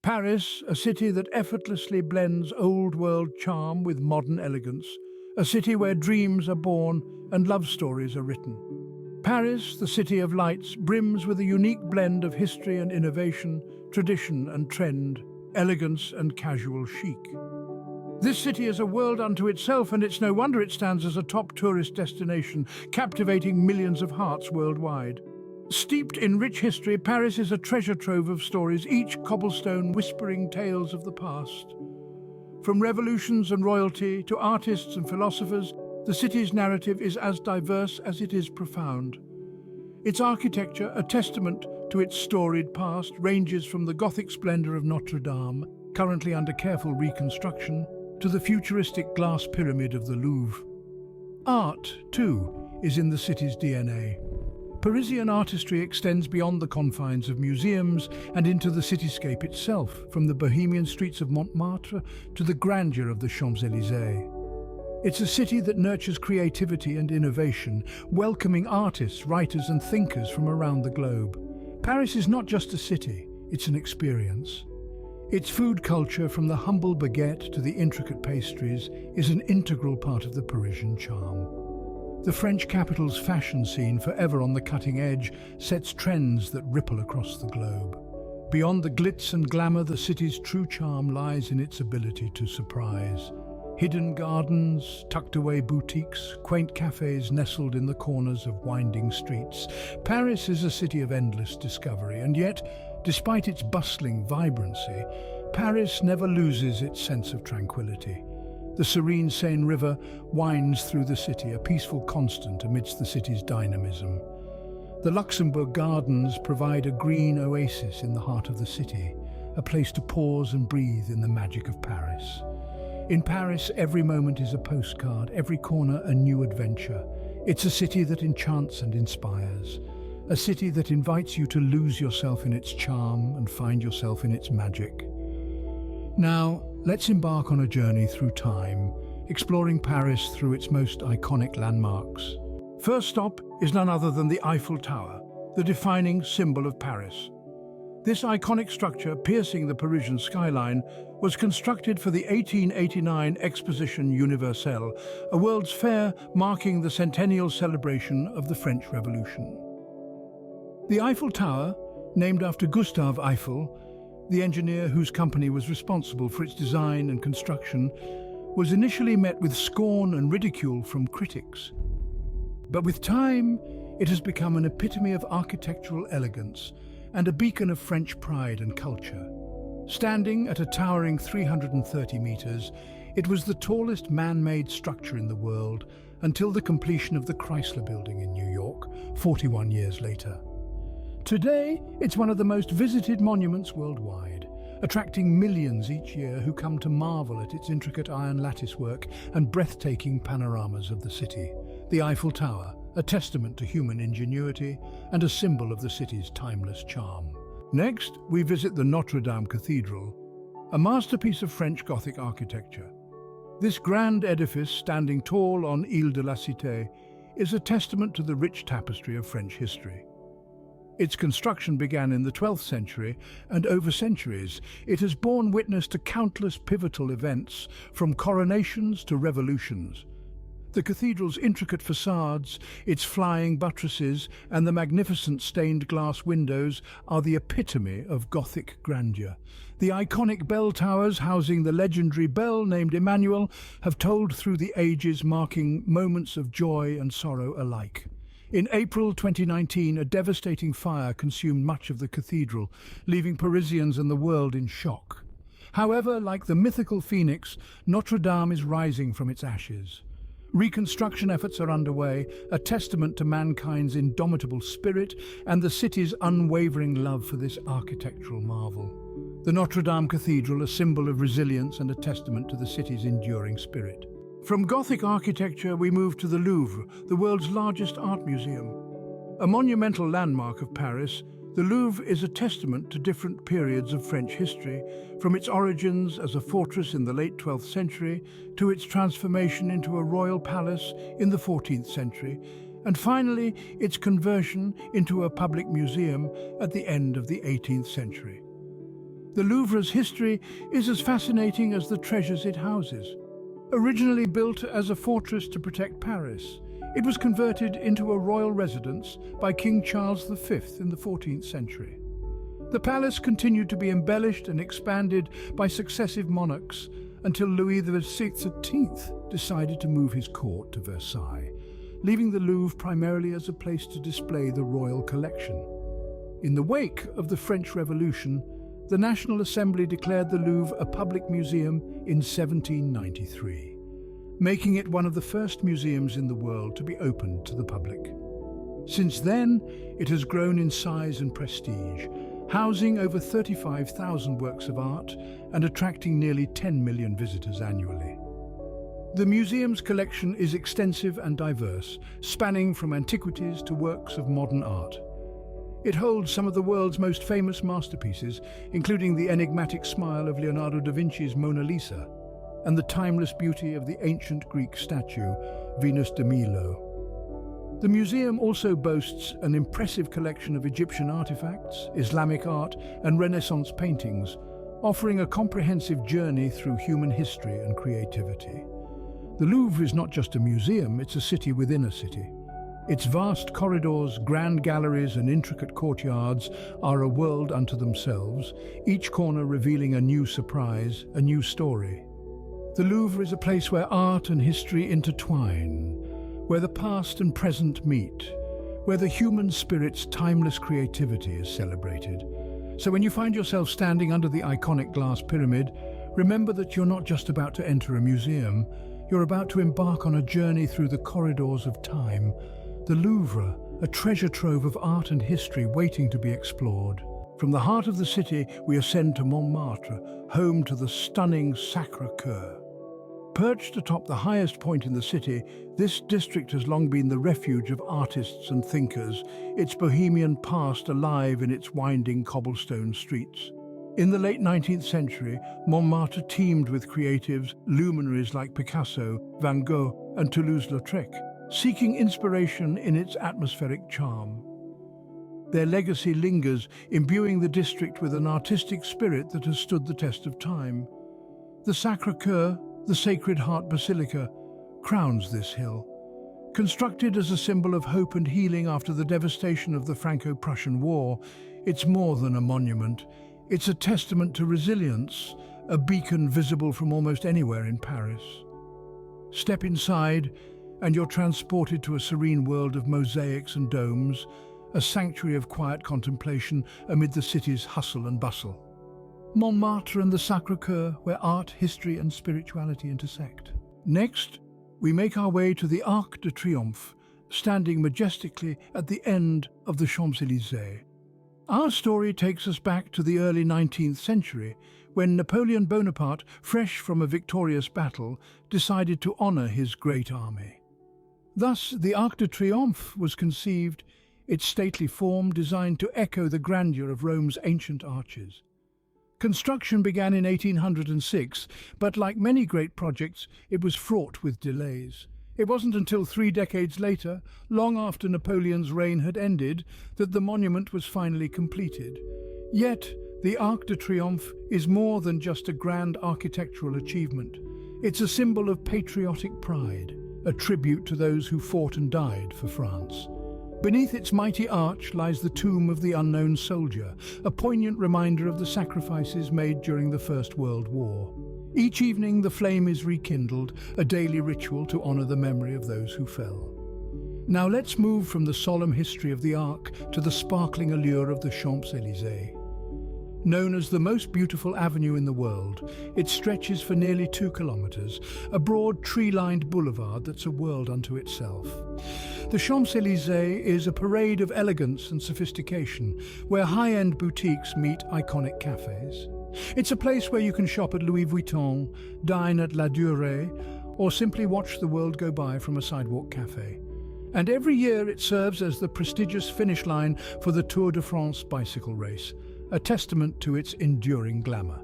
Paris, a city that effortlessly blends old-world charm with modern elegance, a city where dreams are born and love stories are written. Paris, the city of lights, brims with a unique blend of history and innovation, tradition and trend, elegance and casual chic. This city is a world unto itself, and it's no wonder it stands as a top tourist destination, captivating millions of hearts worldwide. Steeped in rich history, Paris is a treasure trove of stories, each cobblestone whispering tales of the past. From revolutions and royalty to artists and philosophers, the city's narrative is as diverse as it is profound. Its architecture, a testament to its storied past, ranges from the Gothic splendor of Notre Dame, currently under careful reconstruction, to the futuristic glass pyramid of the Louvre. Art, too, is in the city's DNA. Parisian artistry extends beyond the confines of museums and into the cityscape itself, from the bohemian streets of Montmartre to the grandeur of the Champs-Élysées. It's a city that nurtures creativity and innovation, welcoming artists, writers and thinkers from around the globe. Paris is not just a city, it's an experience. Its food culture, from the humble baguette to the intricate pastries, is an integral part of the Parisian charm. The French capital's fashion scene, forever on the cutting edge, sets trends that ripple across the globe. Beyond the glitz and glamour, the city's true charm lies in its ability to surprise. Hidden gardens, tucked-away boutiques, quaint cafes nestled in the corners of winding streets. Paris is a city of endless discovery, and yet, despite its bustling vibrancy, Paris never loses its sense of tranquility. The serene Seine River winds through the city, a peaceful constant amidst the city's dynamism. The Luxembourg Gardens provide a green oasis in the heart of the city, a place to pause and breathe in the magic of Paris. In Paris, every moment is a postcard, every corner a new adventure. It's a city that enchants and inspires, a city that invites you to lose yourself in its charm and find yourself in its magic. Now, let's embark on a journey through time, exploring Paris through its most iconic landmarks. First stop is none other than the Eiffel Tower, the defining symbol of Paris. This iconic structure, piercing the Parisian skyline, was constructed for the 1889 Exposition Universelle, a World's Fair marking the centennial celebration of the French Revolution. The Eiffel Tower, named after Gustave Eiffel, the engineer whose company was responsible for its design and construction, was initially met with scorn and ridicule from critics. But with time, it has become an epitome of architectural elegance and a beacon of French pride and culture. Standing at a towering 330 meters, it was the tallest man-made structure in the world until the completion of the Chrysler Building in New York, 41 years later. Today, it's one of the most visited monuments worldwide, attracting millions each year who come to marvel at its intricate iron latticework and breathtaking panoramas of the city. The Eiffel Tower, a testament to human ingenuity and a symbol of the city's timeless charm. Next, we visit the Notre Dame Cathedral, a masterpiece of French Gothic architecture. This grand edifice, standing tall on Ile de la Cité, is a testament to the rich tapestry of French history. Its construction began in the 12th century, and over centuries, it has borne witness to countless pivotal events, from coronations to revolutions. The cathedral's intricate facades, its flying buttresses, and the magnificent stained glass windows are the epitome of Gothic grandeur. The iconic bell towers housing the legendary bell named Emmanuel have told through the ages, marking moments of joy and sorrow alike. In April 2019, a devastating fire consumed much of the cathedral, leaving Parisians and the world in shock. However, like the mythical phoenix, Notre Dame is rising from its ashes. Reconstruction efforts are underway, a testament to mankind's indomitable spirit and the city's unwavering love for this architectural marvel. The Notre Dame Cathedral, a symbol of resilience and a testament to the city's enduring spirit. From Gothic architecture, we move to the Louvre, the world's largest art museum. A monumental landmark of Paris, the Louvre is a testament to different periods of French history, from its origins as a fortress in the late 12th century to its transformation into a royal palace in the 14th century, and finally its conversion into a public museum at the end of the 18th century. The Louvre's history is as fascinating as the treasures it houses. Originally built as a fortress to protect Paris, it was converted into a royal residence by King Charles V in the 14th century. The palace continued to be embellished and expanded by successive monarchs until Louis XVI decided to move his court to Versailles, leaving the Louvre primarily as a place to display the royal collection. In the wake of the French Revolution, the National Assembly declared the Louvre a public museum in 1793, making it one of the first museums in the world to be opened to the public. Since then, it has grown in size and prestige, housing over 35,000 works of art and attracting nearly 10 million visitors annually. The museum's collection is extensive and diverse, spanning from antiquities to works of modern art. It holds some of the world's most famous masterpieces, including the enigmatic smile of Leonardo da Vinci's Mona Lisa and the timeless beauty of the ancient Greek statue Venus de Milo. The museum also boasts an impressive collection of Egyptian artifacts, Islamic art, and Renaissance paintings, offering a comprehensive journey through human history and creativity. The Louvre is not just a museum, it's a city within a city. Its vast corridors, grand galleries, and intricate courtyards are a world unto themselves, each corner revealing a new surprise, a new story. The Louvre is a place where art and history intertwine, where the past and present meet, where the human spirit's timeless creativity is celebrated. So when you find yourself standing under the iconic glass pyramid, remember that you're not just about to enter a museum, you're about to embark on a journey through the corridors of time. The Louvre, a treasure trove of art and history waiting to be explored. From the heart of the city, we ascend to Montmartre, home to the stunning Sacré-Cœur. Perched atop the highest point in the city, this district has long been the refuge of artists and thinkers, its bohemian past alive in its winding cobblestone streets. In the late 19th century, Montmartre teemed with creatives, luminaries like Picasso, Van Gogh, and Toulouse-Lautrec, seeking inspiration in its atmospheric charm. Their legacy lingers, imbuing the district with an artistic spirit that has stood the test of time. The Sacré-Cœur, the Sacred Heart Basilica, crowns this hill. Constructed as a symbol of hope and healing after the devastation of the Franco-Prussian War, it's more than a monument. It's a testament to resilience, a beacon visible from almost anywhere in Paris. Step inside, and you're transported to a serene world of mosaics and domes, a sanctuary of quiet contemplation amid the city's hustle and bustle. Montmartre and the Sacré-Cœur, where art, history and spirituality intersect. Next, we make our way to the Arc de Triomphe, standing majestically at the end of the Champs-Élysées. Our story takes us back to the early 19th century, when Napoleon Bonaparte, fresh from a victorious battle, decided to honor his great army. Thus, the Arc de Triomphe was conceived, its stately form designed to echo the grandeur of Rome's ancient arches. Construction began in 1806, but like many great projects, it was fraught with delays. It wasn't until 3 decades later, long after Napoleon's reign had ended, that the monument was finally completed. Yet, the Arc de Triomphe is more than just a grand architectural achievement. It's a symbol of patriotic pride, a tribute to those who fought and died for France. Beneath its mighty arch lies the tomb of the unknown soldier, a poignant reminder of the sacrifices made during the First World War. Each evening the flame is rekindled, a daily ritual to honor the memory of those who fell. Now let's move from the solemn history of the Arc to the sparkling allure of the Champs-Élysées. Known as the most beautiful avenue in the world, it stretches for nearly 2 kilometers, a broad tree-lined boulevard that's a world unto itself. The Champs-Élysées is a parade of elegance and sophistication, where high-end boutiques meet iconic cafes. It's a place where you can shop at Louis Vuitton, dine at La Durée, or simply watch the world go by from a sidewalk cafe. And every year it serves as the prestigious finish line for the Tour de France bicycle race, a testament to its enduring glamour.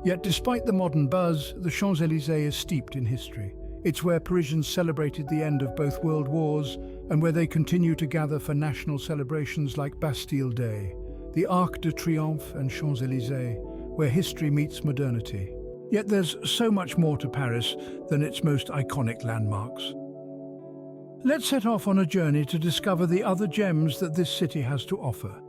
Yet despite the modern buzz, the Champs-Élysées is steeped in history. It's where Parisians celebrated the end of both world wars and where they continue to gather for national celebrations like Bastille Day. The Arc de Triomphe and Champs-Élysées, where history meets modernity. Yet there's so much more to Paris than its most iconic landmarks. Let's set off on a journey to discover the other gems that this city has to offer.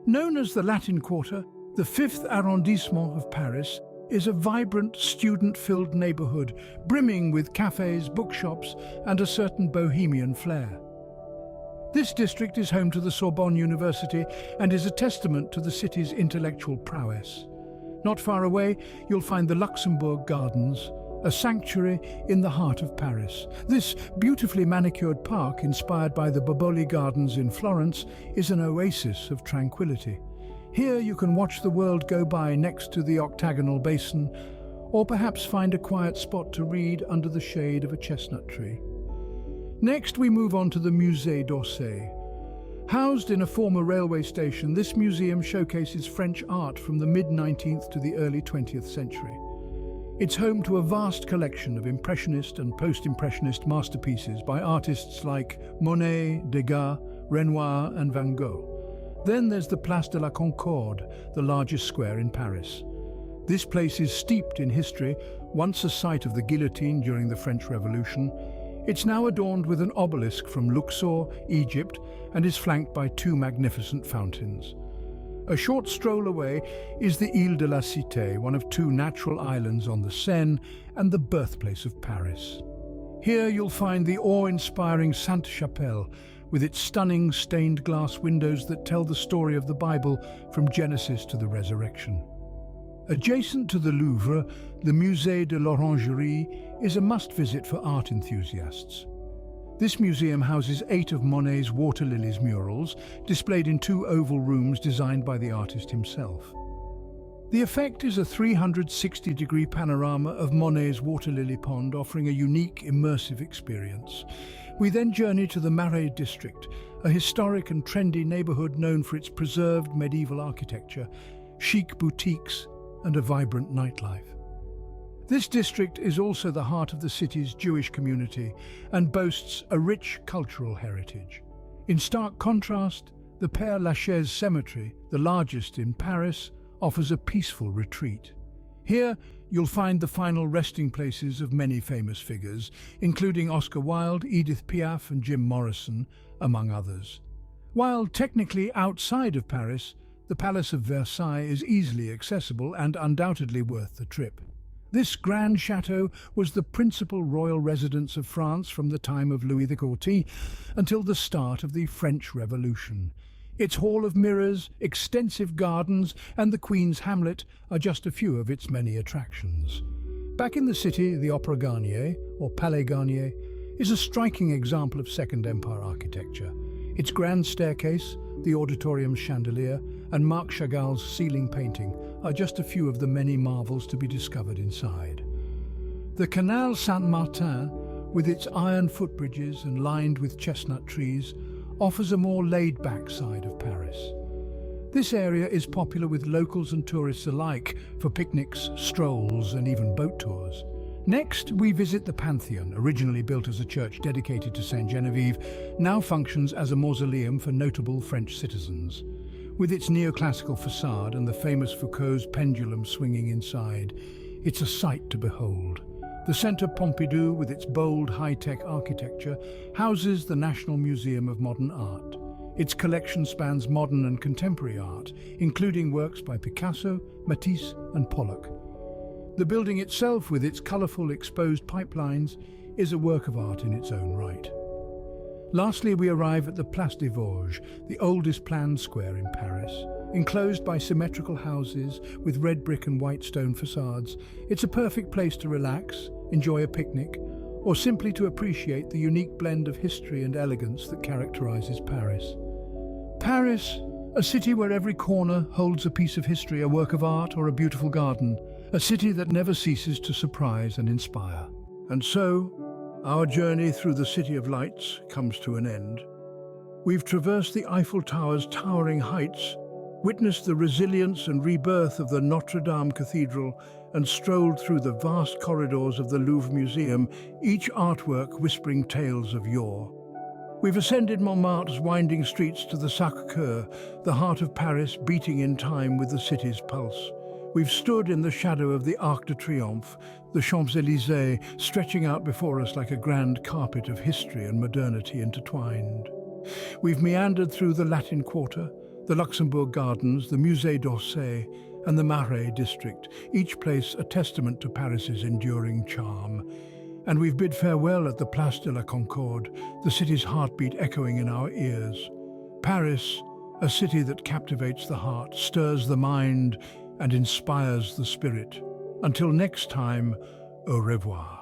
Known as the Latin Quarter, the 5th arrondissement of Paris is a vibrant, student-filled neighborhood brimming with cafes, bookshops, and a certain bohemian flair. This district is home to the Sorbonne University and is a testament to the city's intellectual prowess. Not far away, you'll find the Luxembourg Gardens, a sanctuary in the heart of Paris. This beautifully manicured park, inspired by the Boboli Gardens in Florence, is an oasis of tranquility. Here you can watch the world go by next to the octagonal basin, or perhaps find a quiet spot to read under the shade of a chestnut tree. Next, we move on to the Musée d'Orsay. Housed in a former railway station, this museum showcases French art from the mid-19th to the early 20th century. It's home to a vast collection of Impressionist and Post-Impressionist masterpieces by artists like Monet, Degas, Renoir and Van Gogh. Then there's the Place de la Concorde, the largest square in Paris. This place is steeped in history, once a site of the guillotine during the French Revolution. It's now adorned with an obelisk from Luxor, Egypt, and is flanked by two magnificent fountains. A short stroll away is the Île de la Cité, one of two natural islands on the Seine and the birthplace of Paris. Here you'll find the awe-inspiring Sainte-Chapelle, with its stunning stained glass windows that tell the story of the Bible from Genesis to the Resurrection. Adjacent to the Louvre, the Musée de l'Orangerie is a must-visit for art enthusiasts. This museum houses 8 of Monet's water lilies murals, displayed in 2 oval rooms designed by the artist himself. The effect is a 360-degree panorama of Monet's water lily pond, offering a unique, immersive experience. We then journey to the Marais district, a historic and trendy neighborhood known for its preserved medieval architecture, chic boutiques, and a vibrant nightlife. This district is also the heart of the city's Jewish community and boasts a rich cultural heritage. In stark contrast, the Père Lachaise Cemetery, the largest in Paris, offers a peaceful retreat. Here, you'll find the final resting places of many famous figures, including Oscar Wilde, Edith Piaf, and Jim Morrison, among others. While technically outside of Paris, the Palace of Versailles is easily accessible and undoubtedly worth the trip. This grand chateau was the principal royal residence of France from the time of Louis XIV until the start of the French Revolution. Its hall of mirrors, extensive gardens, and the Queen's Hamlet are just a few of its many attractions. Back in the city, the Opera Garnier, or Palais Garnier, is a striking example of Second Empire architecture. Its grand staircase, the auditorium's chandelier, and Marc Chagall's ceiling painting are just a few of the many marvels to be discovered inside. The Canal Saint-Martin, with its iron footbridges and lined with chestnut trees, offers a more laid-back side of Paris. This area is popular with locals and tourists alike for picnics, strolls, and even boat tours. Next, we visit the Pantheon, originally built as a church dedicated to Saint Genevieve, now functions as a mausoleum for notable French citizens. With its neoclassical facade and the famous Foucault's pendulum swinging inside, it's a sight to behold. The Centre Pompidou, with its bold, high-tech architecture, houses the National Museum of Modern Art. Its collection spans modern and contemporary art, including works by Picasso, Matisse, and Pollock. The building itself, with its colourful exposed pipelines, is a work of art in its own right. Lastly, we arrive at the Place des Vosges, the oldest planned square in Paris. Enclosed by symmetrical houses with red brick and white stone facades, it's a perfect place to relax, enjoy a picnic, or simply to appreciate the unique blend of history and elegance that characterises Paris. Paris, a city where every corner holds a piece of history, a work of art, or a beautiful garden. A city that never ceases to surprise and inspire. And so, our journey through the City of Lights comes to an end. We've traversed the Eiffel Tower's towering heights, witnessed the resilience and rebirth of the Notre Dame Cathedral, and strolled through the vast corridors of the Louvre Museum, each artwork whispering tales of yore. We've ascended Montmartre's winding streets to the Sacré-Cœur, the heart of Paris beating in time with the city's pulse. We've stood in the shadow of the Arc de Triomphe, the Champs-Élysées, stretching out before us like a grand carpet of history and modernity intertwined. We've meandered through the Latin Quarter, the Luxembourg Gardens, the Musée d'Orsay, and the Marais district, each place a testament to Paris's enduring charm. And we've bid farewell at the Place de la Concorde, the city's heartbeat echoing in our ears. Paris, a city that captivates the heart, stirs the mind, and inspires the spirit. Until next time, au revoir.